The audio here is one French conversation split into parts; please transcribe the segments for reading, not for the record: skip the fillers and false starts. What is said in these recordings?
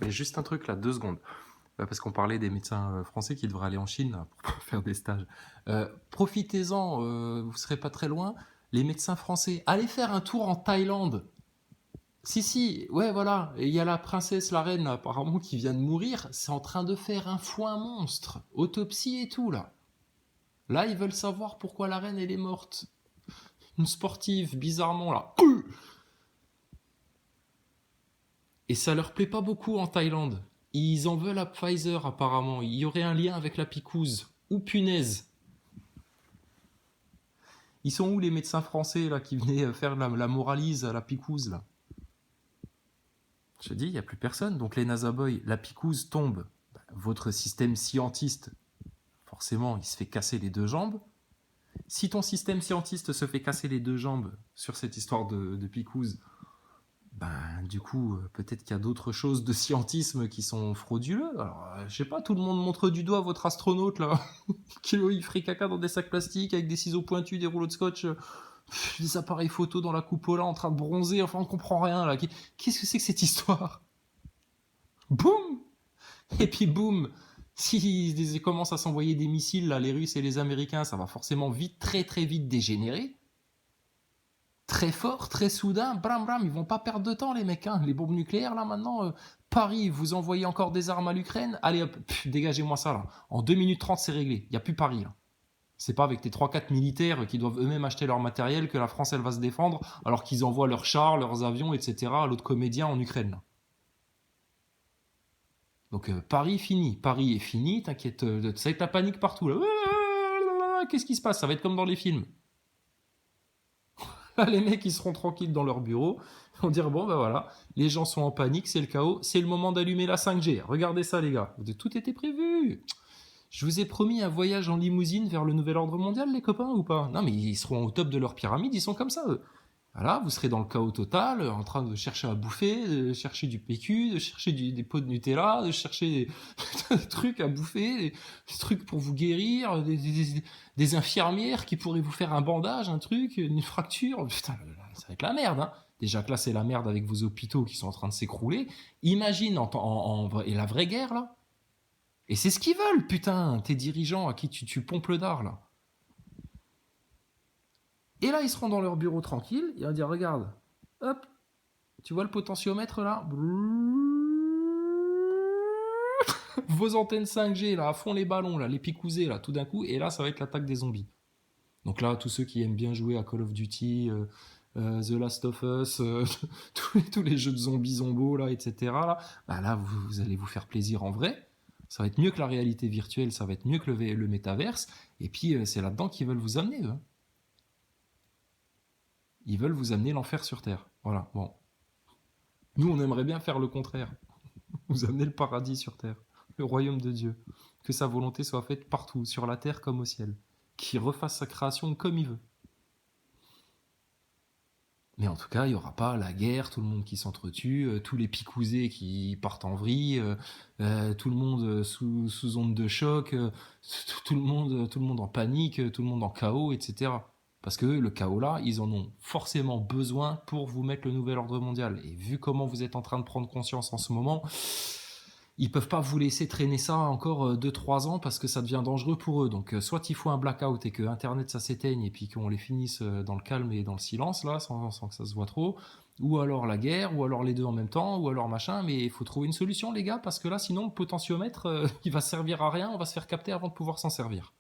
Mais juste un truc là, 2 secondes. Parce qu'on parlait des médecins français qui devraient aller en Chine là, pour faire des stages. Profitez-en, vous serez pas très loin. Les médecins français, allez faire un tour en Thaïlande. Si, si, ouais, voilà. Et il y a la princesse, la reine, là, apparemment, qui vient de mourir. C'est en train de faire un foin monstre. Autopsie et tout, là. Là, ils veulent savoir pourquoi la reine, elle est morte. Une sportive, bizarrement, là. Et ça leur plaît pas beaucoup en Thaïlande. Ils en veulent à Pfizer, apparemment. Il y aurait un lien avec la picouse. Ou punaise. Ils sont où les médecins français là qui venaient faire la moralise à la picouse là? Je te dis, il n'y a plus personne. Donc les NASA Boys, la picouse tombe. Bah, votre système scientiste, forcément, il se fait casser les 2 jambes. Si ton système scientiste se fait casser les 2 jambes sur cette histoire de picouse, ben du coup, peut-être qu'il y a d'autres choses de scientisme qui sont frauduleux. Alors, je sais pas, tout le monde montre du doigt votre astronaute là, qui il ferait caca dans des sacs plastiques avec des ciseaux pointus, des rouleaux de scotch. Des appareils photo dans la coupola en train de bronzer, enfin on comprend rien là. Qu'est-ce que c'est que cette histoire? Boum. Et puis boum. S'ils commencent à s'envoyer des missiles, là, les Russes et les Américains, ça va forcément vite, très très vite dégénérer. Très fort, très soudain, bram bram, ils vont pas perdre de temps les mecs. Hein. Les bombes nucléaires là maintenant, Paris, vous envoyez encore des armes à l'Ukraine, allez hop, dégagez-moi ça là. En 2 minutes 30 c'est réglé, il n'y a plus Paris là. C'est pas avec tes 3-4 militaires qui doivent eux-mêmes acheter leur matériel que la France elle va se défendre alors qu'ils envoient leurs chars, leurs avions, etc. à l'autre comédien en Ukraine. Donc Paris fini, Paris est fini, t'inquiète, ça va être la panique partout là. Qu'est-ce qui se passe? Ça va être comme dans les films. Les mecs ils seront tranquilles dans leur bureau, ils vont dire bon ben voilà, les gens sont en panique, c'est le chaos, c'est le moment d'allumer la 5G. Regardez ça les gars, tout était prévu. Je vous ai promis un voyage en limousine vers le nouvel ordre mondial, les copains, ou pas? Non, mais ils seront au top de leur pyramide, ils sont comme ça, eux. Voilà, vous serez dans le chaos total, en train de chercher à bouffer, de chercher du PQ, de chercher des pots de Nutella, de chercher des trucs à bouffer, des trucs pour vous guérir, des infirmières qui pourraient vous faire un bandage, un truc, une fracture. Putain, ça va être la merde, hein. Déjà que là, c'est la merde avec vos hôpitaux qui sont en train de s'écrouler. Imagine et la vraie guerre, là. Et c'est ce qu'ils veulent, putain, tes dirigeants à qui tu pompes le dard, là. Et là, ils seront dans leur bureau tranquille, ils vont dire, regarde, hop, tu vois le potentiomètre, là? Vos antennes 5G, là, à fond les ballons, là, les picousés, là, tout d'un coup, et là, ça va être l'attaque des zombies. Donc là, tous ceux qui aiment bien jouer à Call of Duty, The Last of Us, tous les jeux de zombies zombos, là, etc., là, bah là vous allez vous faire plaisir en vrai. Ça va être mieux que la réalité virtuelle, ça va être mieux que le métaverse. Et puis, c'est là-dedans qu'ils veulent vous amener, eux. Ils veulent vous amener l'enfer sur Terre. Voilà, bon. Nous, on aimerait bien faire le contraire. Vous amener le paradis sur Terre. Le royaume de Dieu. Que sa volonté soit faite partout, sur la Terre comme au ciel. Qu'il refasse sa création comme il veut. Mais en tout cas, il n'y aura pas la guerre, tout le monde qui s'entretue, tous les picousés qui partent en vrille, tout le monde sous onde de choc, tout le monde en panique, tout le monde en chaos, etc. Parce que le chaos là, ils en ont forcément besoin pour vous mettre le nouvel ordre mondial. Et vu comment vous êtes en train de prendre conscience en ce moment, ils peuvent pas vous laisser traîner ça encore 2-3 ans parce que ça devient dangereux pour eux. Donc soit il faut un blackout et que Internet ça s'éteigne et puis qu'on les finisse dans le calme et dans le silence là, sans que ça se voit trop, ou alors la guerre, ou alors les deux en même temps, ou alors machin, mais il faut trouver une solution les gars, parce que là sinon le potentiomètre il va servir à rien, on va se faire capter avant de pouvoir s'en servir.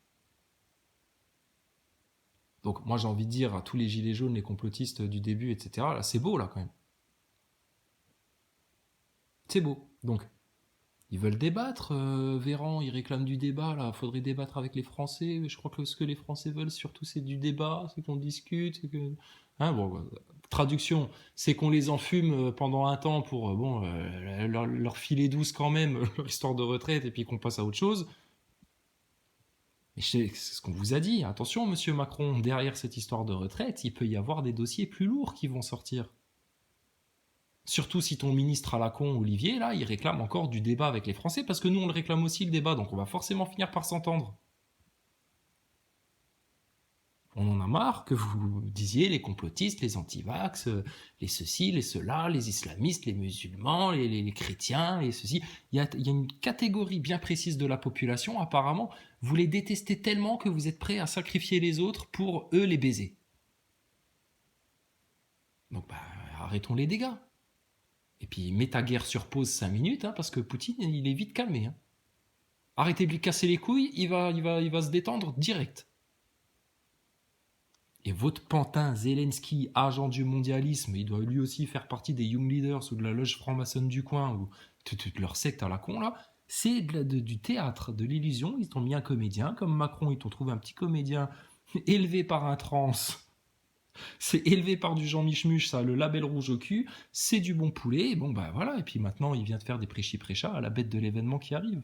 Donc moi j'ai envie de dire à tous les gilets jaunes, les complotistes du début, etc., là c'est beau là quand même. C'est beau. Donc ils veulent débattre, Véran, il réclame du débat, là, faudrait débattre avec les Français. Je crois que ce que les Français veulent surtout, c'est du débat, c'est qu'on discute, c'est que... Hein, bon, traduction, c'est qu'on les enfume pendant un temps pour bon, leur filer douce quand même, leur histoire de retraite, et puis qu'on passe à autre chose. Mais c'est ce qu'on vous a dit. Attention, monsieur Macron, derrière cette histoire de retraite, il peut y avoir des dossiers plus lourds qui vont sortir. Surtout si ton ministre à la con, Olivier, là, il réclame encore du débat avec les Français, parce que nous, on le réclame aussi, le débat, donc on va forcément finir par s'entendre. On en a marre que vous disiez les complotistes, les antivax, les ceci, les cela, les islamistes, les musulmans, les chrétiens, les ceci. Il y a une catégorie bien précise de la population, apparemment, vous les détestez tellement que vous êtes prêts à sacrifier les autres pour eux les baiser. Donc arrêtons les dégâts. Et puis mets ta guerre sur pause 5 minutes, hein, parce que Poutine, il est vite calmé. Hein. Arrêtez de lui casser les couilles, il va se détendre direct. Et votre pantin Zelensky, agent du mondialisme, il doit lui aussi faire partie des Young Leaders ou de la loge franc-maçonne du coin, ou toute leur secte à la con là, c'est du théâtre, de l'illusion. Ils t'ont mis un comédien, comme Macron, ils t'ont trouvé un petit comédien élevé par un trans. C'est élevé par du Jean Michmuche, ça, le label rouge au cul, c'est du bon poulet, et bon bah voilà, et puis maintenant il vient de faire des prêchis-prêchats à la bête de l'événement qui arrive.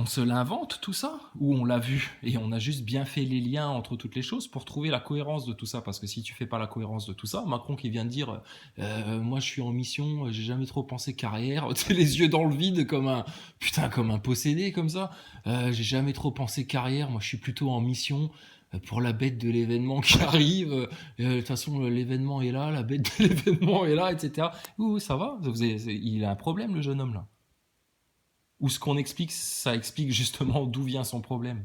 On se l'invente tout ça, ou on l'a vu et on a juste bien fait les liens entre toutes les choses pour trouver la cohérence de tout ça, parce que si tu fais pas la cohérence de tout ça, Macron qui vient de dire moi je suis en mission, j'ai jamais trop pensé carrière, les yeux dans le vide comme un possédé comme ça, j'ai jamais trop pensé carrière, moi je suis plutôt en mission pour la bête de l'événement qui arrive, de toute façon l'événement est là, la bête de l'événement est là, etc. Ouh, ça va, il a un problème le jeune homme là. Ou ce qu'on explique, ça explique justement d'où vient son problème.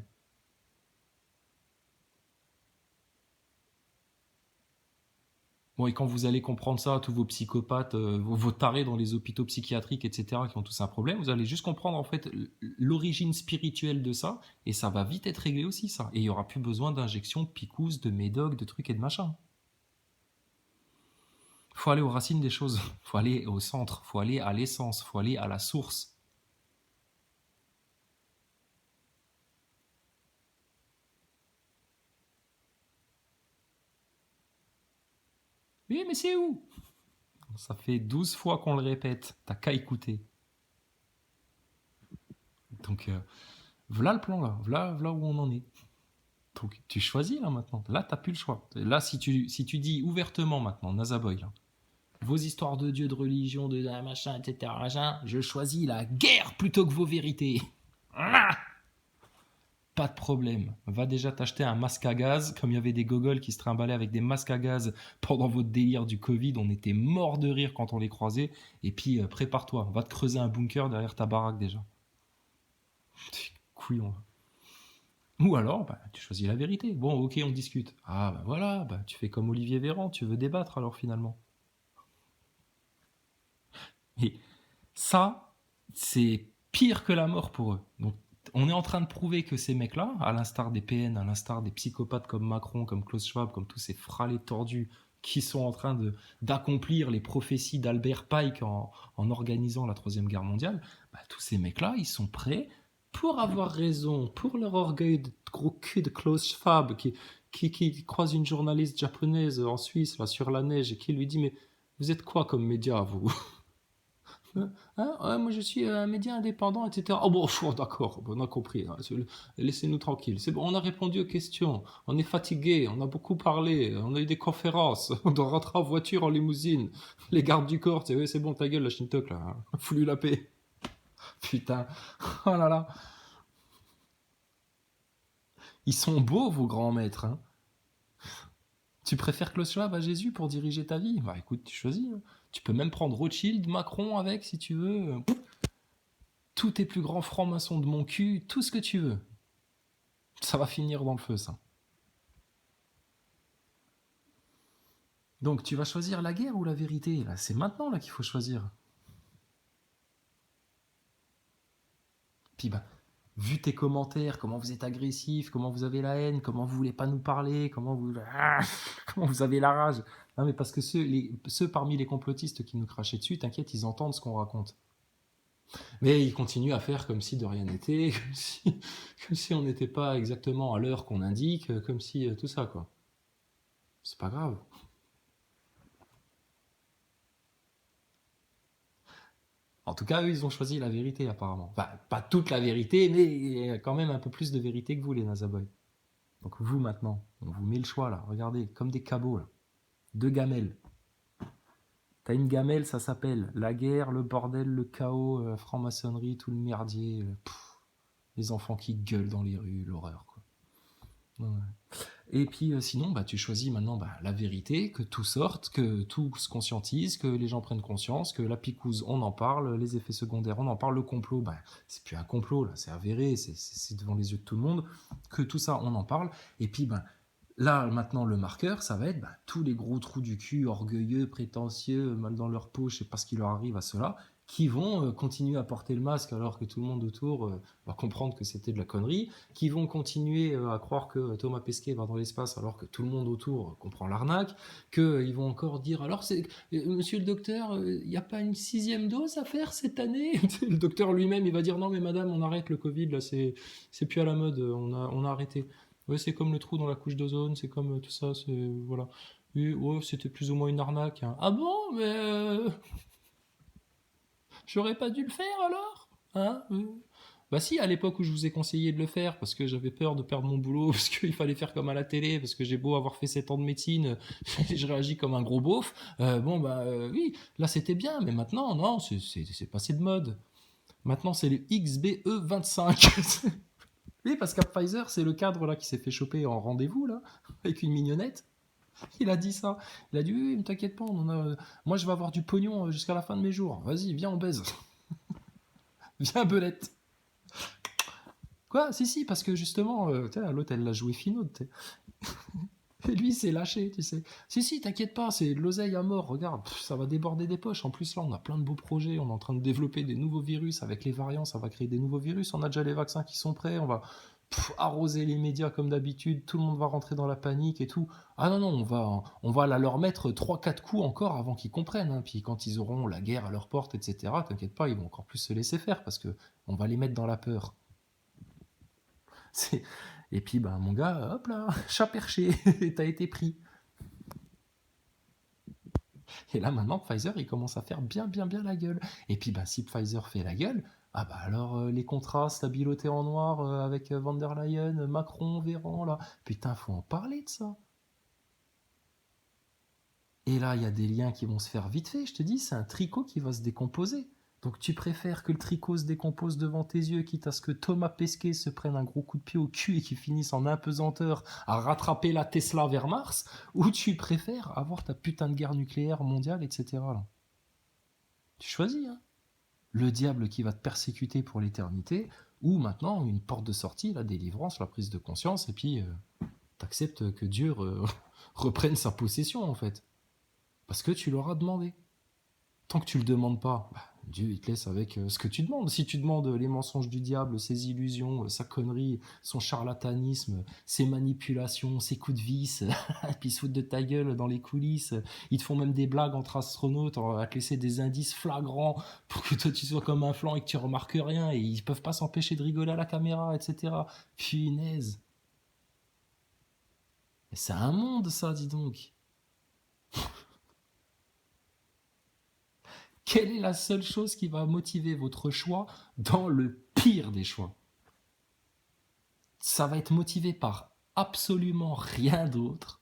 Bon, et quand vous allez comprendre ça, tous vos psychopathes, vos tarés dans les hôpitaux psychiatriques, etc., qui ont tous un problème, vous allez juste comprendre en fait l'origine spirituelle de ça, et ça va vite être réglé aussi, ça. Et il n'y aura plus besoin d'injections, de picousses, de médocs, de trucs et de machins. Faut aller aux racines des choses, faut aller au centre, faut aller à l'essence, faut aller à la source. Oui, mais c'est où? Ça fait 12 fois qu'on le répète, t'as qu'à écouter. Donc, voilà le plan là, voilà où on en est. Donc, tu choisis là maintenant. Là, t'as plus le choix. Là, si tu dis ouvertement maintenant, Nazaboy, là, vos histoires de Dieu, de religion, de machin, etc., machin, je choisis la guerre plutôt que vos vérités. Pas de problème. Va déjà t'acheter un masque à gaz, comme il y avait des gogoles qui se trimballaient avec des masques à gaz pendant votre délire du Covid. On était morts de rire quand on les croisait. Et puis, prépare-toi. Va te creuser un bunker derrière ta baraque déjà. Couillon. Ou alors, tu choisis la vérité. Bon, ok, on discute. Ah, voilà, tu fais comme Olivier Véran, tu veux débattre alors finalement. Et ça, c'est pire que la mort pour eux. Donc, on est en train de prouver que ces mecs-là, à l'instar des PN, à l'instar des psychopathes comme Macron, comme Klaus Schwab, comme tous ces fralets tordus qui sont en train d'accomplir les prophéties d'Albert Pike en organisant la Troisième Guerre mondiale, tous ces mecs-là, ils sont prêts pour avoir raison, pour leur orgueil de gros cul de Klaus Schwab qui croise une journaliste japonaise en Suisse là, sur la neige et qui lui dit mais vous êtes quoi comme média vous? Hein, ouais, moi je suis un média indépendant, etc. Oh bon, d'accord, bon, on a compris. Hein, laissez-nous tranquilles. C'est bon, on a répondu aux questions. On est fatigué, on a beaucoup parlé, on a eu des conférences. On doit rentrer en voiture, en limousine. Les gardes du corps, c'est bon, ta gueule, la Shintok, là. Hein. Fous-lui la paix. Putain. Oh là là. Ils sont beaux, vos grands maîtres. Hein. Tu préfères Klaus Schwab à Jésus pour diriger ta vie? Bah écoute, tu choisis. Hein. Tu peux même prendre Rothschild, Macron avec, si tu veux. Tous tes plus grands francs-maçons de mon cul, tout ce que tu veux. Ça va finir dans le feu, ça. Donc, tu vas choisir la guerre ou la vérité là, c'est maintenant là qu'il faut choisir. Puis, vu tes commentaires, comment vous êtes agressif, comment vous avez la haine, comment vous voulez pas nous parler, comment vous avez la rage. Non, mais parce que ceux parmi les complotistes qui nous crachaient dessus, t'inquiète, ils entendent ce qu'on raconte. Mais ils continuent à faire comme si de rien n'était, comme si on n'était pas exactement à l'heure qu'on indique, comme si tout ça, quoi. C'est pas grave. En tout cas, eux, ils ont choisi la vérité, apparemment. Enfin, pas toute la vérité, mais quand même un peu plus de vérité que vous, les Nazaboys. Donc vous, maintenant, on vous met le choix, là. Regardez, comme des cabots, là. Deux gamelles. T'as une gamelle, ça s'appelle la guerre, le bordel, le chaos, franc-maçonnerie, tout le merdier. Les enfants qui gueulent dans les rues, l'horreur, quoi. Ouais. Et puis sinon, bah, tu choisis maintenant bah, la vérité, que tout sorte, que tout se conscientise, que les gens prennent conscience, que la picouse, on en parle, les effets secondaires, on en parle, le complot, bah, c'est plus un complot, là, c'est avéré, c'est devant les yeux de tout le monde, que tout ça, on en parle. Et puis, bah, là, maintenant, le marqueur, ça va être bah, tous les gros trous du cul, orgueilleux, prétentieux, mal dans leur peau, je sais pas ce qui leur arrive à ceux-là, qui vont continuer à porter le masque alors que tout le monde autour va comprendre que c'était de la connerie, qui vont continuer à croire que Thomas Pesquet va dans l'espace alors que tout le monde autour comprend l'arnaque, qu'ils vont encore dire alors monsieur le docteur, il n'y a pas une 6e dose à faire cette année. Le docteur lui-même il va dire non mais madame on arrête le Covid là c'est plus à la mode, on a arrêté. Ouais, c'est comme le trou dans la couche d'ozone, c'est comme tout ça, c'est voilà. Oui, ouais, c'était plus ou moins une arnaque, hein. Ah bon, mais j'aurais pas dû le faire alors, hein. Bah si, à l'époque où je vous ai conseillé de le faire, parce que j'avais peur de perdre mon boulot, parce qu'il fallait faire comme à la télé, parce que j'ai beau avoir fait 7 ans de médecine, je réagis comme un gros beauf. Bon bah oui, là c'était bien, mais maintenant non, c'est passé de mode. Maintenant c'est le XBE25. Oui, parce qu'à Pfizer, c'est le cadre là qui s'est fait choper en rendez-vous là, avec une mignonnette. Il a dit ça. Il a dit oui, mais t'inquiète pas, moi je vais avoir du pognon jusqu'à la fin de mes jours. Vas-y, viens, on baise. Viens, belette. Quoi? Si, si, parce que justement, l'autre, elle l'a joué finot. Et lui, c'est lâché, tu sais. Si, si, t'inquiète pas, c'est de l'oseille à mort. Regarde, ça va déborder des poches. En plus, là, on a plein de beaux projets. On est en train de développer des nouveaux virus. Avec les variants, ça va créer des nouveaux virus. On a déjà les vaccins qui sont prêts. On va arroser les médias comme d'habitude. Tout le monde va rentrer dans la panique et tout. Ah non, non, on va leur mettre 3-4 coups encore avant qu'ils comprennent, hein. Puis quand ils auront la guerre à leur porte, etc., t'inquiète pas, ils vont encore plus se laisser faire parce que on va les mettre dans la peur. C'est... Et puis, ben, mon gars, hop là, chat perché, t'as été pris. Et là, maintenant, Pfizer, il commence à faire bien, bien, bien la gueule. Et puis, ben, si Pfizer fait la gueule, ah bah alors les contrats stabilotés en noir avec Van der Leyen, Macron, Véran, là. Putain, faut en parler de ça. Et là, il y a des liens qui vont se faire vite fait. Je te dis, c'est un tricot qui va se décomposer. Donc tu préfères que le tricot se décompose devant tes yeux, quitte à ce que Thomas Pesquet se prenne un gros coup de pied au cul et qu'il finisse en apesanteur à rattraper la Tesla vers Mars, ou tu préfères avoir ta putain de guerre nucléaire mondiale, etc. Là. Tu choisis, hein. Le diable qui va te persécuter pour l'éternité, ou maintenant une porte de sortie, la délivrance, la prise de conscience, et puis t'acceptes que Dieu reprenne sa possession en fait. Parce que tu l'auras demandé. Tant que tu le demandes pas, bah, Dieu il te laisse avec ce que tu demandes. Si tu demandes les mensonges du diable, ses illusions, sa connerie, son charlatanisme, ses manipulations, ses coups de vis, et puis ils se foutent de ta gueule dans les coulisses, ils te font même des blagues entre astronautes, on va te laisser des indices flagrants pour que toi tu sois comme un flanc et que tu remarques rien, et ils peuvent pas s'empêcher de rigoler à la caméra, etc. Punaise. C'est un monde ça, dis donc. Quelle est la seule chose qui va motiver votre choix dans le pire des choix? Ça va être motivé par absolument rien d'autre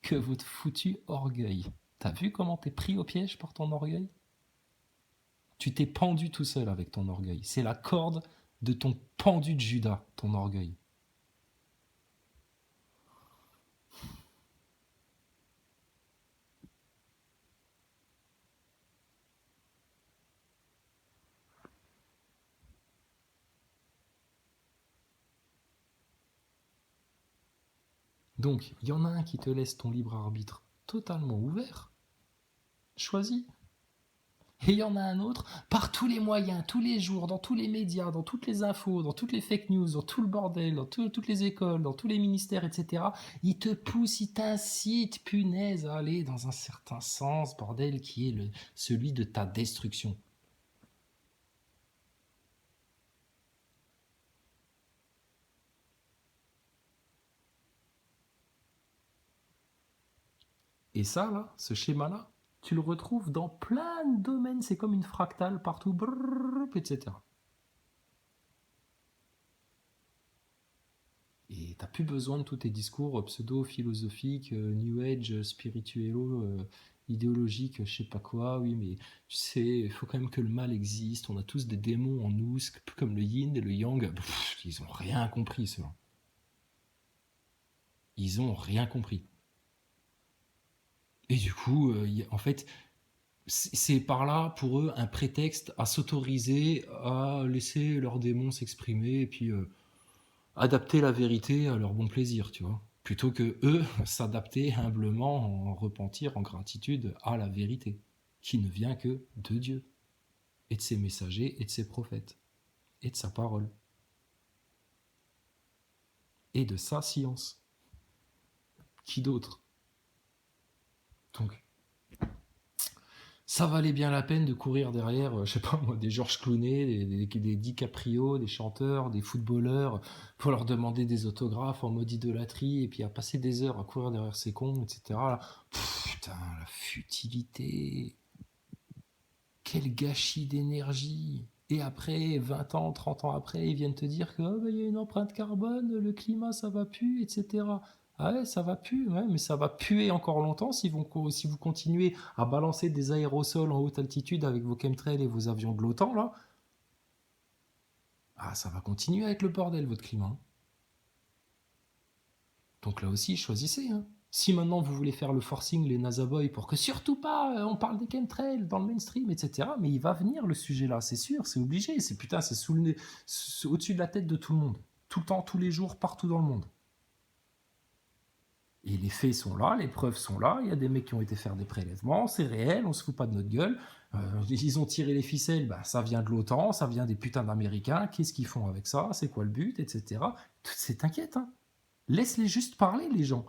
que votre foutu orgueil. T'as vu comment t'es pris au piège par ton orgueil? Tu t'es pendu tout seul avec ton orgueil. C'est la corde de ton pendu de Judas, ton orgueil. Donc, il y en a un qui te laisse ton libre arbitre totalement ouvert. Choisis. Et il y en a un autre, par tous les moyens, tous les jours, dans tous les médias, dans toutes les infos, dans toutes les fake news, dans tout le bordel, dans toutes les écoles, dans tous les ministères, etc. Il te pousse, il t'incite, punaise, à aller dans un certain sens, bordel, qui est celui de ta destruction. Et ça, là, ce schéma-là, tu le retrouves dans plein de domaines, c'est comme une fractale partout, brrr, etc. Et t'as plus besoin de tous tes discours pseudo-philosophiques, New Age, spirituello, idéologiques, je sais pas quoi. Oui, mais tu sais, il faut quand même que le mal existe. On a tous des démons en nous, comme le yin et le yang. Pff, ils ont rien compris, ceux-là. Ils ont rien compris. Et du coup, en fait, c'est par là, pour eux, un prétexte à s'autoriser à laisser leurs démons s'exprimer et puis adapter la vérité à leur bon plaisir, tu vois. Plutôt que eux s'adapter humblement, en repentir, en gratitude à la vérité, qui ne vient que de Dieu, et de ses messagers, et de ses prophètes, et de sa parole, et de sa science. Qui d'autre? Donc, ça valait bien la peine de courir derrière, je sais pas moi, des Georges Clooney, des DiCaprio, des chanteurs, des footballeurs, pour leur demander des autographes en mode idolâtrie, et puis à passer des heures à courir derrière ces cons, etc. Putain, la futilité. Quel gâchis d'énergie. Et après, 20 ans, 30 ans après, ils viennent te dire que y a une empreinte carbone, le climat, ça va plus, etc. Ah ouais, ça va plus, ouais, mais ça va puer encore longtemps si vous continuez à balancer des aérosols en haute altitude avec vos chemtrails et vos avions de l'OTAN, là. Ah, ça va continuer avec le bordel, votre climat. Donc là aussi, choisissez. Hein. Si maintenant vous voulez faire le forcing, les NASA Boys, pour que surtout pas on parle des chemtrails dans le mainstream, etc., mais il va venir le sujet là, c'est sûr, c'est obligé. C'est putain, c'est au-dessus de la tête de tout le monde. Tout le temps, tous les jours, partout dans le monde. Et les faits sont là, les preuves sont là, il y a des mecs qui ont été faire des prélèvements, c'est réel, on se fout pas de notre gueule. Ils ont tiré les ficelles, bah, ça vient de l'OTAN, ça vient des putains d'Américains, qu'est-ce qu'ils font avec ça, c'est quoi le but, etc. C'est t'inquiète, hein. Laisse-les juste parler, les gens.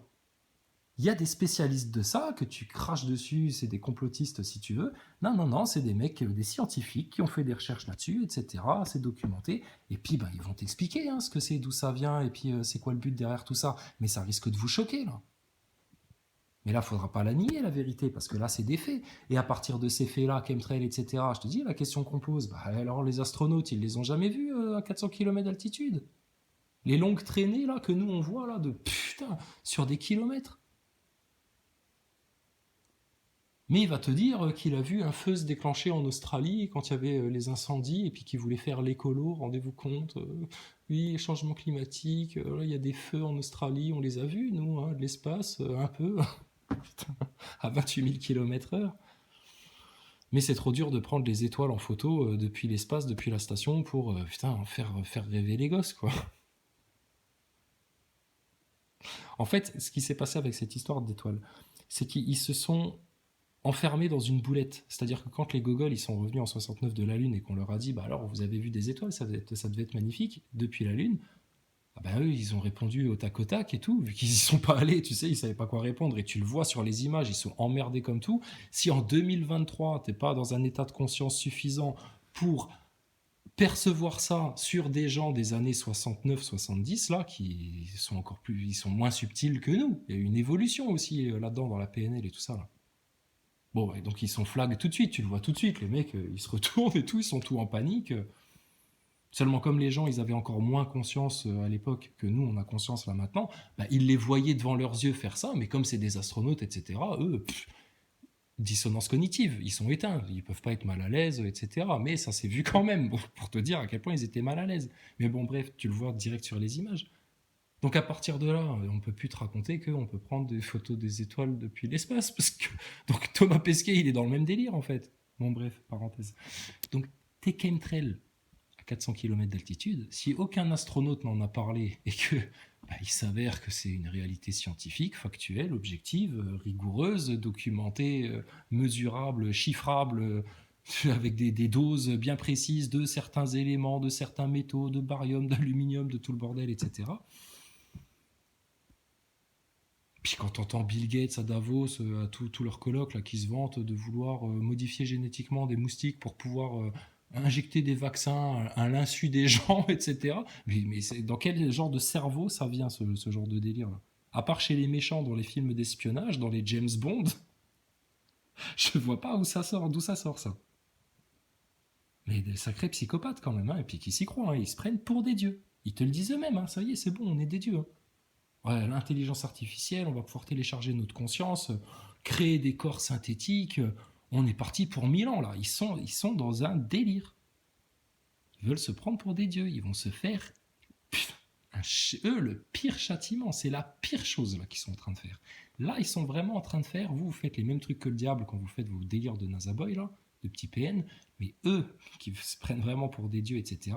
Il y a des spécialistes de ça, que tu craches dessus, c'est des complotistes si tu veux. Non, non, non, c'est des mecs, des scientifiques qui ont fait des recherches là-dessus, etc. C'est documenté. Et puis, ben, ils vont t'expliquer ce que c'est, d'où ça vient, et puis c'est quoi le but derrière tout ça. Mais ça risque de vous choquer, là. Mais là, il ne faudra pas la nier, la vérité, parce que là, c'est des faits. Et à partir de ces faits-là, chemtrails, etc., je te dis, la question qu'on pose, bah, alors les astronautes, ils les ont jamais vus à 400 km d'altitude. Les longues traînées, là, que nous, on voit, là, de putain, sur des kilomètres. Mais il va te dire qu'il a vu un feu se déclencher en Australie quand il y avait les incendies et puis qu'il voulait faire l'écolo, rendez-vous compte. Oui, changement climatique, il y a des feux en Australie, on les a vus, nous, hein, de l'espace, un peu, à 28 000 km/h. Mais c'est trop dur de prendre les étoiles en photo depuis l'espace, depuis la station, pour faire rêver les gosses, quoi. En fait, ce qui s'est passé avec cette histoire d'étoiles, c'est qu'ils se sont enfermés dans une boulette. C'est-à-dire que quand les gogols ils sont revenus en 69 de la Lune et qu'on leur a dit bah alors vous avez vu des étoiles, ça devait être magnifique depuis la Lune, ah bah eux ils ont répondu au tac et tout, vu qu'ils y sont pas allés, tu sais, ils savaient pas quoi répondre et tu le vois sur les images, ils sont emmerdés comme tout. Si en 2023 t'es pas dans un état de conscience suffisant pour percevoir ça sur des gens des années 69-70 là qui sont encore plus, ils sont moins subtils que nous. Il y a eu une évolution aussi là-dedans dans la PNL et tout ça là. Bon, ouais, donc ils sont flag tout de suite, tu le vois tout de suite, les mecs, ils se retournent et tout, ils sont tout en panique. Seulement comme les gens, ils avaient encore moins conscience à l'époque que nous, on a conscience là maintenant, bah, ils les voyaient devant leurs yeux faire ça, mais comme c'est des astronautes, etc., eux, dissonance cognitive, ils sont éteints, ils peuvent pas être mal à l'aise, etc. Mais ça s'est vu quand même, pour te dire à quel point ils étaient mal à l'aise. Mais bon, bref, tu le vois direct sur les images. Donc à partir de là, on peut plus te raconter qu'on peut prendre des photos des étoiles depuis l'espace, parce que donc Thomas Pesquet, il est dans le même délire en fait. Bon bref, parenthèse. Donc tes chemtrails à 400 km d'altitude, si aucun astronaute n'en a parlé et que il s'avère que c'est une réalité scientifique, factuelle, objective, rigoureuse, documentée, mesurable, chiffrable, avec des doses bien précises de certains éléments, de certains métaux, de barium, d'aluminium, de tout le bordel, etc. Puis quand t'entends Bill Gates à Davos, à tous leurs colloques là, qui se vantent de vouloir modifier génétiquement des moustiques pour pouvoir injecter des vaccins à l'insu des gens, etc. Mais dans quel genre de cerveau ça vient ce genre de délire là? À part chez les méchants dans les films d'espionnage, dans les James Bond, je vois pas où ça sort, d'où ça sort ça. Mais des sacrés psychopathes quand même, hein, et puis qui s'y croient, hein, ils se prennent pour des dieux. Ils te le disent eux-mêmes, hein, ça y est, c'est bon, on est des dieux. Hein. Ouais, l'intelligence artificielle, on va pouvoir télécharger notre conscience, créer des corps synthétiques. On est parti pour 1000 ans là. Ils sont dans un délire. Ils veulent se prendre pour des dieux. Ils vont se faire Eux, le pire châtiment, c'est la pire chose là qu'ils sont en train de faire. Là, ils sont vraiment en train de faire, vous faites les mêmes trucs que le diable quand vous faites vos délires de Nazaboy, là, de petits PN, mais eux, qui se prennent vraiment pour des dieux, etc.,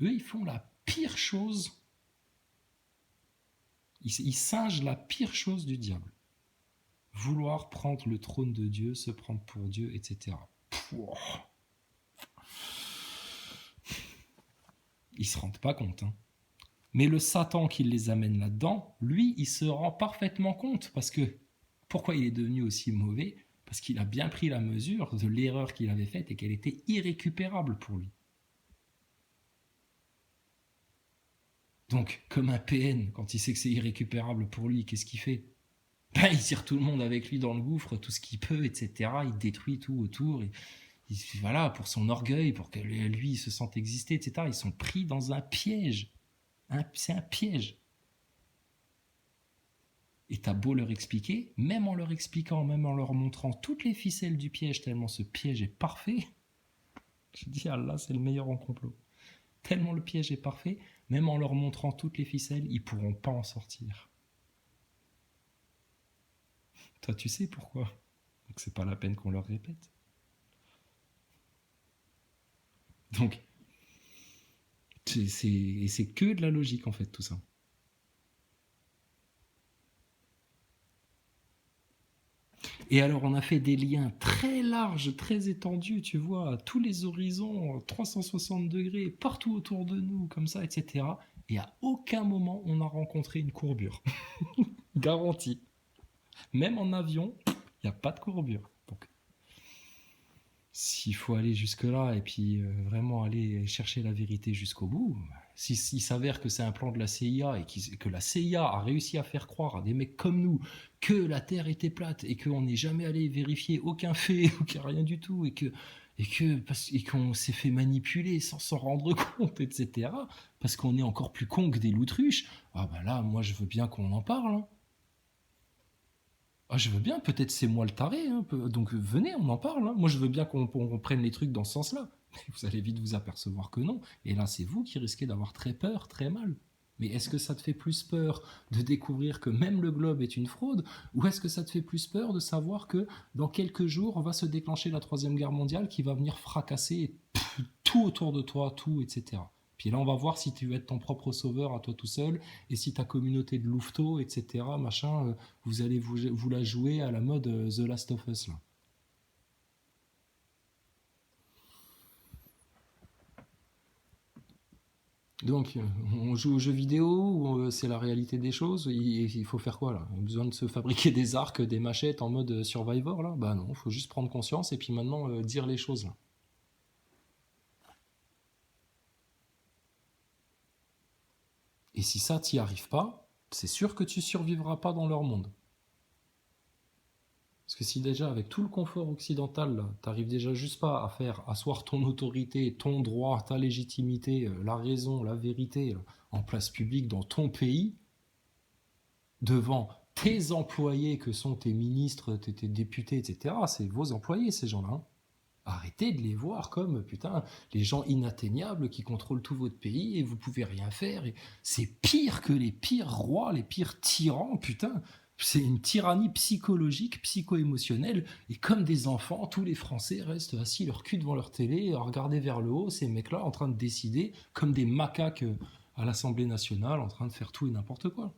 eux, ils font la pire chose. Ils singent la pire chose du diable. Vouloir prendre le trône de Dieu, se prendre pour Dieu, etc. Ils se rendent pas compte, hein. Mais le Satan qui les amène là-dedans, lui, il se rend parfaitement compte. Parce que, pourquoi il est devenu aussi mauvais? Parce qu'il a bien pris la mesure de l'erreur qu'il avait faite et qu'elle était irrécupérable pour lui. Donc, comme un PN, quand il sait que c'est irrécupérable pour lui, qu'est-ce qu'il fait? Il tire tout le monde avec lui dans le gouffre, tout ce qu'il peut, etc. Il détruit tout autour. Voilà, pour son orgueil, pour que lui il se sente exister, etc. Ils sont pris dans un piège. C'est un piège. Et t'as beau leur expliquer, même en leur expliquant, même en leur montrant toutes les ficelles du piège, tellement ce piège est parfait, je dis, ah là, c'est le meilleur en complot. Tellement le piège est parfait, même en leur montrant toutes les ficelles, ils pourront pas en sortir. Toi, tu sais pourquoi. Donc c'est pas la peine qu'on leur répète. Donc, c'est que de la logique, en fait, tout ça. Et alors, on a fait des liens très larges, très étendus, tu vois, à tous les horizons, 360 degrés, partout autour de nous, comme ça, etc. Et à aucun moment, on a rencontré une courbure. Garantie. Même en avion, il n'y a pas de courbure. Donc, s'il faut aller jusque-là et puis vraiment aller chercher la vérité jusqu'au bout, s'il s'avère que c'est un plan de la CIA et que la CIA a réussi à faire croire à des mecs comme nous que la Terre était plate et qu'on n'est jamais allé vérifier aucun fait, aucun rien du tout, et qu'on s'est fait manipuler sans s'en rendre compte, etc., parce qu'on est encore plus con que des loutruches, ah ben là, moi je veux bien qu'on en parle, hein. Ah, je veux bien, peut-être c'est moi le taré, hein, donc venez, on en parle, hein. Moi je veux bien qu'on prenne les trucs dans ce sens-là. Mais vous allez vite vous apercevoir que non. Et là, c'est vous qui risquez d'avoir très peur, très mal. Mais est-ce que ça te fait plus peur de découvrir que même le globe est une fraude, ou est-ce que ça te fait plus peur de savoir que dans quelques jours, on va se déclencher la Troisième Guerre mondiale qui va venir fracasser tout autour de toi, tout, etc. Puis là, on va voir si tu veux être ton propre sauveur à toi tout seul, et si ta communauté de louveteaux, etc., machin, vous allez vous la jouer à la mode The Last of Us, là. Donc, on joue aux jeux vidéo ou c'est la réalité des choses? Il faut faire quoi là? On a besoin de se fabriquer des arcs, des machettes en mode Survivor là? Bah non, il faut juste prendre conscience et puis maintenant dire les choses là. Et si ça t'y arrive pas, c'est sûr que tu survivras pas dans leur monde. Parce que si déjà avec tout le confort occidental, là, t'arrives déjà juste pas à faire asseoir ton autorité, ton droit, ta légitimité, la raison, la vérité en place publique dans ton pays, devant tes employés que sont tes ministres, tes députés, etc. C'est vos employés, ces gens-là, hein. Arrêtez de les voir comme, putain, les gens inatteignables qui contrôlent tout votre pays et vous pouvez rien faire. Et c'est pire que les pires rois, les pires tyrans, putain. C'est une tyrannie psychologique, psycho-émotionnelle. Et comme des enfants, tous les Français restent assis, leur cul devant leur télé, à regarder vers le haut, ces mecs-là en train de décider, comme des macaques à l'Assemblée nationale, en train de faire tout et n'importe quoi.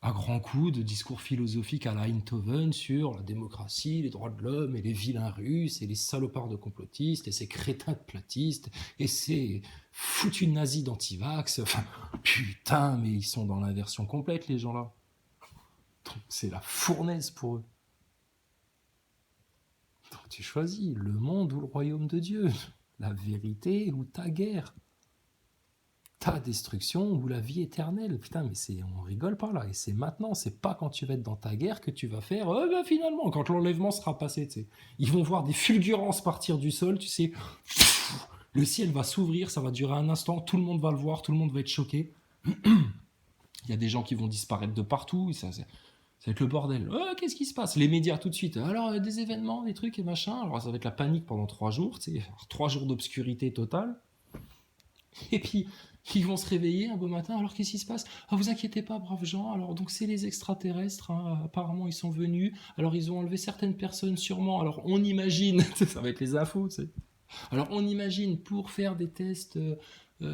À grands coups de discours philosophiques à la Einthoven sur la démocratie, les droits de l'homme et les vilains russes et les salopards de complotistes et ces crétins de platistes et ces foutus nazis d'antivax. Enfin, putain, mais ils sont dans l'inversion complète, les gens-là. Donc, c'est la fournaise pour eux. Donc, tu choisis le monde ou le royaume de Dieu, la vérité ou ta guerre, ta destruction ou la vie éternelle. Putain, mais on rigole pas là. Et c'est maintenant, c'est pas quand tu vas être dans ta guerre que tu vas faire, finalement, quand l'enlèvement sera passé, tu sais. Ils vont voir des fulgurances partir du sol, tu sais. Le ciel va s'ouvrir, ça va durer un instant, tout le monde va le voir, tout le monde va être choqué. Il y a des gens qui vont disparaître de partout, ça va être le bordel. Qu'est-ce qui se passe? Les médias tout de suite. Alors, des événements, des trucs et machin. Alors, ça va être la panique pendant 3 jours, tu sais. 3 jours d'obscurité totale. Et puis, ils vont se réveiller un beau matin. Alors, qu'est-ce qui se passe? Ah, vous inquiétez pas, braves gens. Alors, donc, c'est les extraterrestres, hein. Apparemment, ils sont venus. Alors, ils ont enlevé certaines personnes, sûrement. Alors, on imagine, ça va être les infos, tu sais. Alors, on imagine pour faire des tests,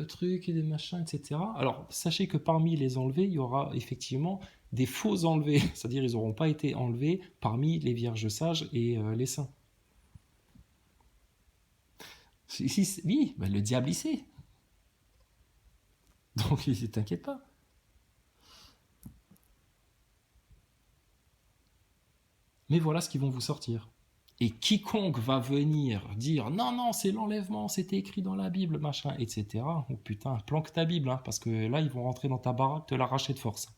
trucs et des machins, etc. Alors, sachez que parmi les enlevés, il y aura effectivement des faux enlevés. C'est-à-dire, ils n'auront pas été enlevés parmi les vierges sages et les saints. Oui, ben, le diable, il sait. Donc, t'inquiète pas. Mais voilà ce qu'ils vont vous sortir. Et quiconque va venir dire non, non, c'est l'enlèvement, c'était écrit dans la Bible, machin, etc. Oh putain, planque ta Bible, hein, parce que là, ils vont rentrer dans ta baraque, te l'arracher de force.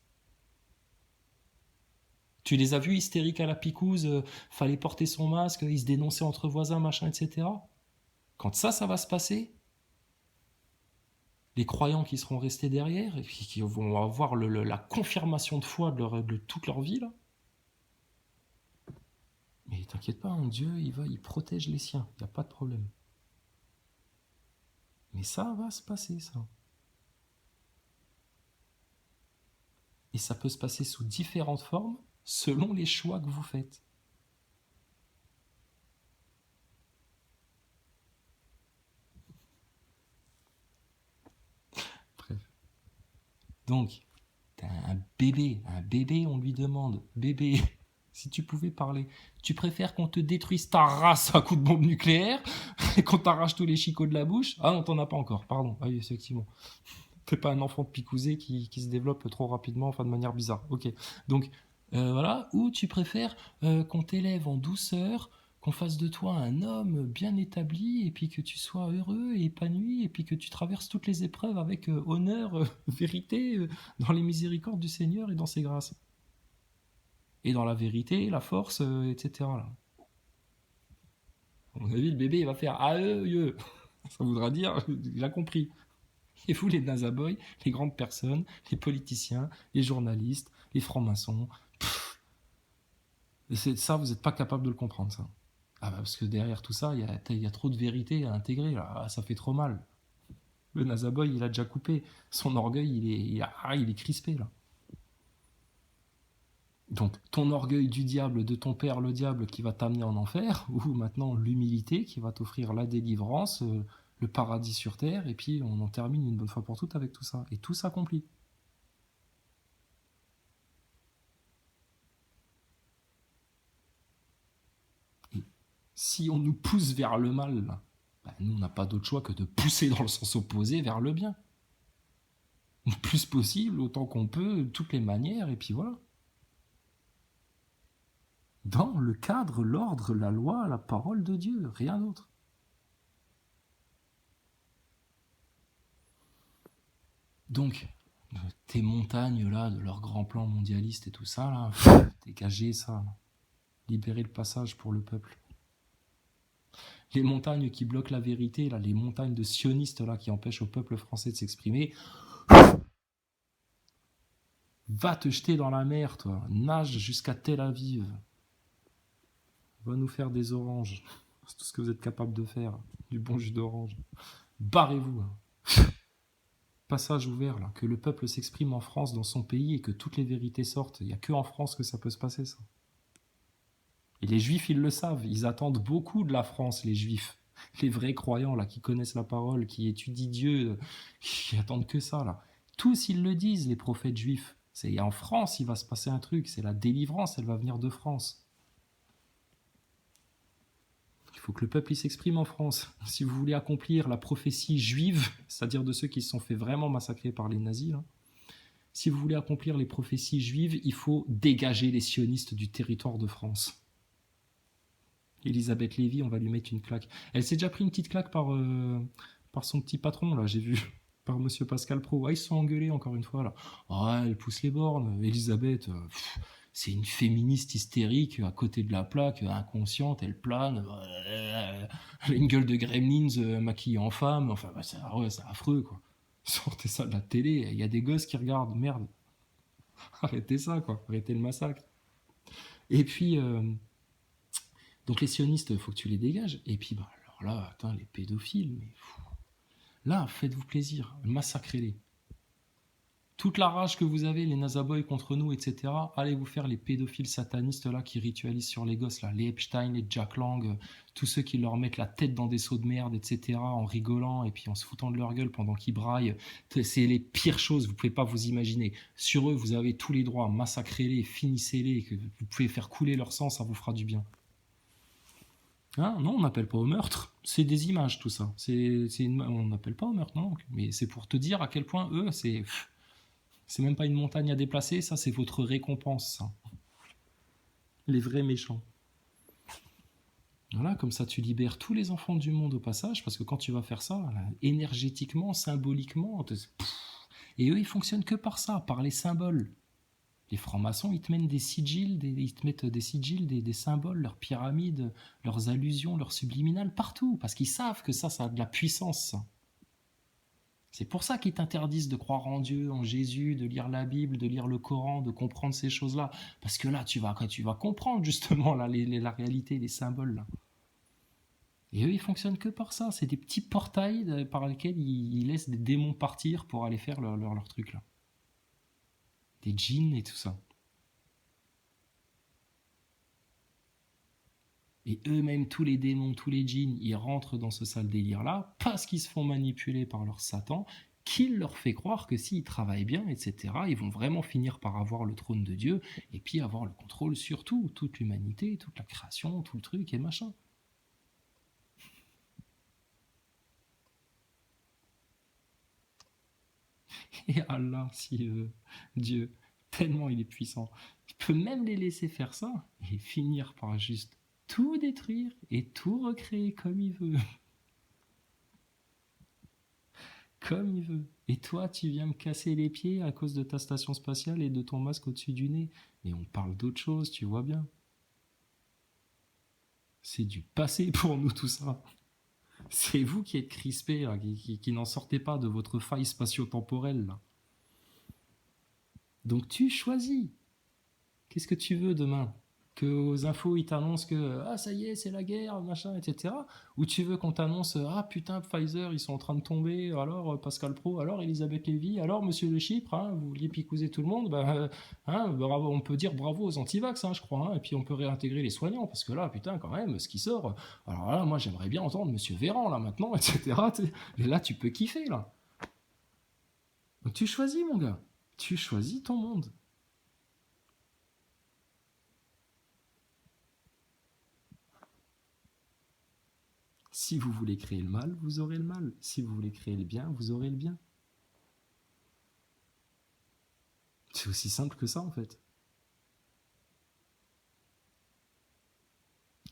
Tu les as vus hystériques à la picouse, fallait porter son masque, ils se dénonçaient entre voisins, machin, etc. Quand ça va se passer, les croyants qui seront restés derrière, et qui vont avoir la confirmation de foi de toute leur vie, là, mais t'inquiète pas, hein, Dieu, il protège les siens, il n'y a pas de problème. Mais ça va se passer, ça. Et ça peut se passer sous différentes formes selon les choix que vous faites. Bref. Donc, t'as un bébé, on lui demande, bébé, si tu pouvais parler, tu préfères qu'on te détruise ta race à coup de bombe nucléaire et qu'on t'arrache tous les chicots de la bouche? Ah non, t'en as pas encore, pardon. Ah oui, effectivement. T'es pas un enfant de picousé qui se développe trop rapidement, enfin de manière bizarre. Ok. Donc, voilà. Ou tu préfères qu'on t'élève en douceur, qu'on fasse de toi un homme bien établi, et puis que tu sois heureux et épanoui, et puis que tu traverses toutes les épreuves avec honneur, vérité, dans les miséricordes du Seigneur et dans ses grâces. Et dans la vérité, la force, etc. Là. À mon avis, le bébé, il va faire aïe. Ça voudra dire, il a compris. Et vous, les nazaboys, les grandes personnes, les politiciens, les journalistes, les francs-maçons, ça, vous n'êtes pas capable de le comprendre, ça. Ah bah parce que derrière tout ça, il y a trop de vérité à intégrer, là. Ah, ça fait trop mal. Le nazaboy, il a déjà coupé. Son orgueil, il est crispé, là. Donc, ton orgueil du diable, de ton père le diable qui va t'amener en enfer, ou maintenant l'humilité qui va t'offrir la délivrance, le paradis sur terre, et puis on en termine une bonne fois pour toutes avec tout ça. Et tout s'accomplit. Et si on nous pousse vers le mal, bah, nous, on n'a pas d'autre choix que de pousser dans le sens opposé vers le bien. Le plus possible, autant qu'on peut, de toutes les manières, et puis voilà. Dans le cadre, l'ordre, la loi, la parole de Dieu, rien d'autre. Donc, tes montagnes là, de leur grand plan mondialiste et tout ça, là, dégagez ça. Là. Libérez le passage pour le peuple. Les montagnes qui bloquent la vérité, là, les montagnes de sionistes là, qui empêchent au peuple français de s'exprimer, va te jeter dans la mer, toi. Nage jusqu'à Tel Aviv. Va nous faire des oranges. C'est tout ce que vous êtes capable de faire. Du bon jus d'orange. Barrez-vous. Hein. Passage ouvert, là. Que le peuple s'exprime en France, dans son pays, et que toutes les vérités sortent. Il n'y a que en France que ça peut se passer, ça. Et les juifs, ils le savent. Ils attendent beaucoup de la France, les juifs. Les vrais croyants, là, qui connaissent la parole, qui étudient Dieu, qui attendent que ça, là. Tous, ils le disent, les prophètes juifs. C'est en France, il va se passer un truc. C'est la délivrance, elle va venir de France. Il faut que le peuple s'exprime en France. Si vous voulez accomplir la prophétie juive, c'est-à-dire de ceux qui se sont fait vraiment massacrer par les nazis, là, si vous voulez accomplir les prophéties juives, il faut dégager les sionistes du territoire de France. Elisabeth Lévy, on va lui mettre une claque. Elle s'est déjà pris une petite claque par son petit patron, là, j'ai vu. Par monsieur Pascal Pro. Ah, ils se sont engueulés encore une fois, là. Ah, elle pousse les bornes. Elisabeth, c'est une féministe hystérique à côté de la plaque, inconsciente, elle plane. Elle a une gueule de gremlins maquillée en femme. Enfin, bah, c'est affreux, quoi. Sortez ça de la télé. Il y a des gosses qui regardent. Merde. Arrêtez ça, quoi. Arrêtez le massacre. Et puis, donc les sionistes, il faut que tu les dégages. Et puis, bah, alors là, attends, les pédophiles, mais Là, faites-vous plaisir, massacrez-les. Toute la rage que vous avez, les Nazaboys contre nous, etc., allez vous faire les pédophiles satanistes là qui ritualisent sur les gosses, là, les Epstein, les Jack Lang, tous ceux qui leur mettent la tête dans des seaux de merde, etc., en rigolant et puis en se foutant de leur gueule pendant qu'ils braillent. C'est les pires choses, vous ne pouvez pas vous imaginer. Sur eux, vous avez tous les droits, massacrez-les, finissez-les, vous pouvez faire couler leur sang, ça vous fera du bien. Hein, non, on n'appelle pas au meurtre. C'est des images, tout ça. On n'appelle pas au meurtre, non. Mais c'est pour te dire à quel point eux, c'est même pas une montagne à déplacer, ça c'est votre récompense. Ça. Les vrais méchants. Voilà, comme ça tu libères tous les enfants du monde au passage, parce que quand tu vas faire ça, là, énergétiquement, symboliquement, et eux ils fonctionnent que par ça, par les symboles. Les francs-maçons, ils te mettent des sigils, des symboles, leurs pyramides, leurs allusions, leurs subliminales, partout, parce qu'ils savent que ça a de la puissance. Ça. C'est pour ça qu'ils t'interdisent de croire en Dieu, en Jésus, de lire la Bible, de lire le Coran, de comprendre ces choses-là. Parce que là, tu vas comprendre justement là, la réalité, les symboles. Là. Et eux, ils fonctionnent que par ça. C'est des petits portails par lesquels ils laissent des démons partir pour aller faire leur truc là. Des djinns et tout ça. Et eux-mêmes, tous les démons, tous les djinns, ils rentrent dans ce sale délire-là parce qu'ils se font manipuler par leur Satan, qui leur fait croire que s'ils travaillent bien, etc., ils vont vraiment finir par avoir le trône de Dieu et puis avoir le contrôle sur tout, toute l'humanité, toute la création, tout le truc et machin. Et Allah, si Dieu, tellement il est puissant, il peut même les laisser faire ça et finir par juste tout détruire et tout recréer comme il veut. Comme il veut. Et toi, tu viens me casser les pieds à cause de ta station spatiale et de ton masque au-dessus du nez. Mais on parle d'autre chose, tu vois bien. C'est du passé pour nous tout ça. C'est vous qui êtes crispés, là, qui n'en sortez pas de votre faille spatio-temporelle. Là. Donc tu choisis. Qu'est-ce que tu veux demain? Que aux infos ils t'annoncent que ah ça y est c'est la guerre machin etc. Ou tu veux qu'on t'annonce ah putain Pfizer ils sont en train de tomber alors Pascal Pro alors Elisabeth Lévy alors Monsieur Le Chypre hein, vous vouliez picouser tout le monde bravo, on peut dire bravo aux antivax hein, je crois hein, et puis on peut réintégrer les soignants parce que là putain quand même ce qui sort alors là moi j'aimerais bien entendre Monsieur Véran là maintenant etc. Et là tu peux kiffer là. Donc tu choisis mon gars, tu choisis ton monde. Si vous voulez créer le mal, vous aurez le mal. Si vous voulez créer le bien, vous aurez le bien. C'est aussi simple que ça en fait.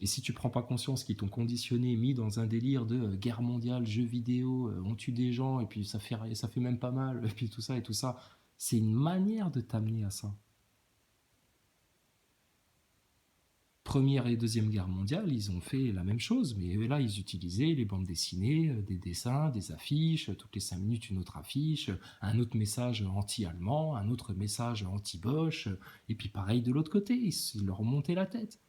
Et si tu prends pas conscience qu'ils t'ont conditionné, mis dans un délire de guerre mondiale, jeux vidéo, on tue des gens et puis ça fait même pas mal, et puis tout ça, c'est une manière de t'amener à ça. Première et Deuxième Guerre mondiale, ils ont fait la même chose, mais là, ils utilisaient les bandes dessinées, des dessins, des affiches, toutes les 5 minutes une autre affiche, un autre message anti-allemand, un autre message anti-Bosch, et puis pareil de l'autre côté, ils leur montaient la tête.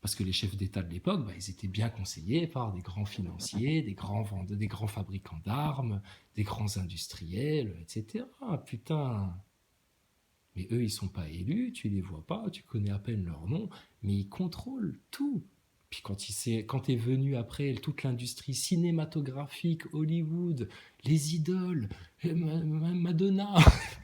Parce que les chefs d'État de l'époque, ils étaient bien conseillés par des grands financiers, des grands fabricants d'armes, des grands industriels, etc. Putain. Mais eux, ils sont pas élus, tu les vois pas, tu connais à peine leur nom, mais ils contrôlent tout. Puis quand est venu après toute l'industrie cinématographique, Hollywood, les idoles, Madonna,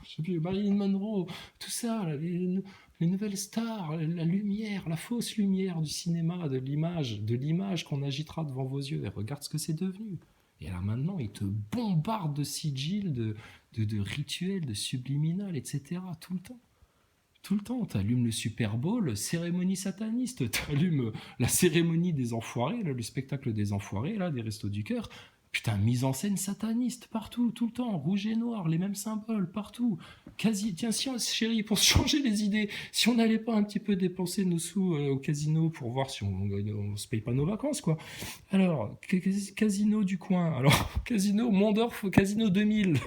je sais plus, Marilyn Monroe, tout ça, les nouvelles stars, la lumière, la fausse lumière du cinéma, de l'image qu'on agitera devant vos yeux, et regarde ce que c'est devenu. Et là maintenant, ils te bombardent de sigils, de rituels, de subliminal, etc. Tout le temps. Tout le temps. T'allumes le Super Bowl, cérémonie sataniste. T'allumes la cérémonie des enfoirés, là, le spectacle des enfoirés, là, des Restos du Cœur. Putain, mise en scène sataniste, partout, tout le temps, rouge et noir, les mêmes symboles, partout. Tiens, chérie, pour se changer les idées, si on n'allait pas un petit peu dépenser nos sous au casino pour voir si on se paye pas nos vacances, quoi. Alors, casino du coin, alors, casino Mondorf, casino 2000.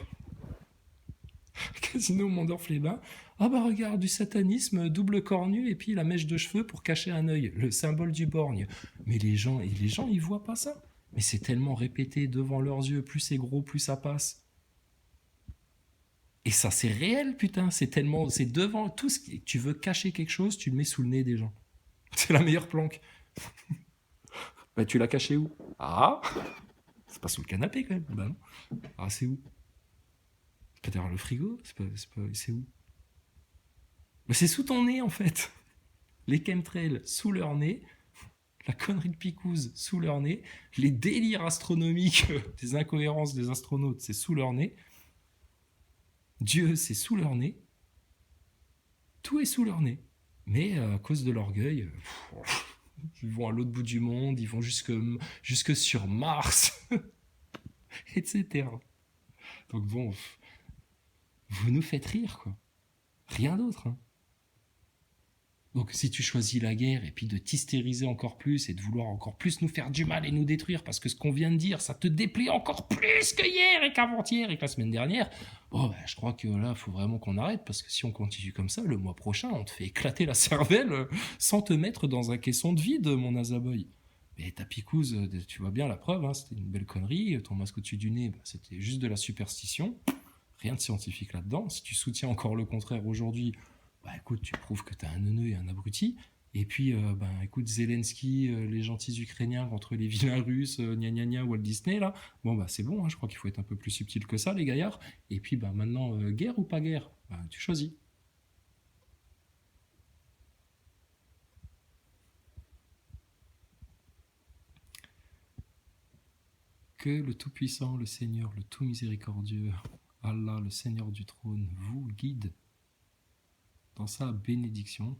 Casino Mondorf-les-Bains. Ah bah regarde, du satanisme, double cornu et puis la mèche de cheveux pour cacher un œil, le symbole du borgne. Mais les gens ils voient pas ça. Mais c'est tellement répété devant leurs yeux, plus c'est gros, plus ça passe. Et ça, c'est réel, putain. C'est tellement, c'est devant tout ce qui, tu veux cacher quelque chose, tu le mets sous le nez des gens. C'est la meilleure planque. Bah, tu l'as caché où? Ah, c'est pas sous le canapé quand même. Bah non. Ah, c'est où? C'est pas derrière le frigo. C'est où? Bah, c'est sous ton nez en fait. Les chemtrails sous leur nez, la connerie de Picouse sous leur nez, les délires astronomiques des incohérences des astronautes, c'est sous leur nez. Dieu, c'est sous leur nez. Tout est sous leur nez. Mais à cause de l'orgueil, ils vont à l'autre bout du monde, ils vont jusque sur Mars, etc. Donc bon, vous nous faites rire, quoi. Rien d'autre, hein. Donc si tu choisis la guerre et puis de t'hystériser encore plus et de vouloir encore plus nous faire du mal et nous détruire parce que ce qu'on vient de dire, ça te déplie encore plus que hier et qu'avant-hier et que la semaine dernière, bon, ben, je crois que là, il faut vraiment qu'on arrête parce que si on continue comme ça, le mois prochain, on te fait éclater la cervelle sans te mettre dans un caisson de vide, mon Azaboy. Mais ta picouse, tu vois bien la preuve, hein, c'était une belle connerie. Ton masque au-dessus du nez, ben, c'était juste de la superstition. Rien de scientifique là-dedans. Si tu soutiens encore le contraire aujourd'hui, bah écoute, tu prouves que t'es un neuneu et un abruti. Et puis, écoute, Zelensky, les gentils Ukrainiens contre les vilains Russes, gna gna gna, Walt Disney, là. Bon, bah c'est bon, hein, je crois qu'il faut être un peu plus subtil que ça, les gaillards. Et puis, bah maintenant, guerre ou pas guerre? Bah, tu choisis. Que le Tout-Puissant, le Seigneur, le Tout-Miséricordieux, Allah, le Seigneur du trône, vous guide dans sa bénédiction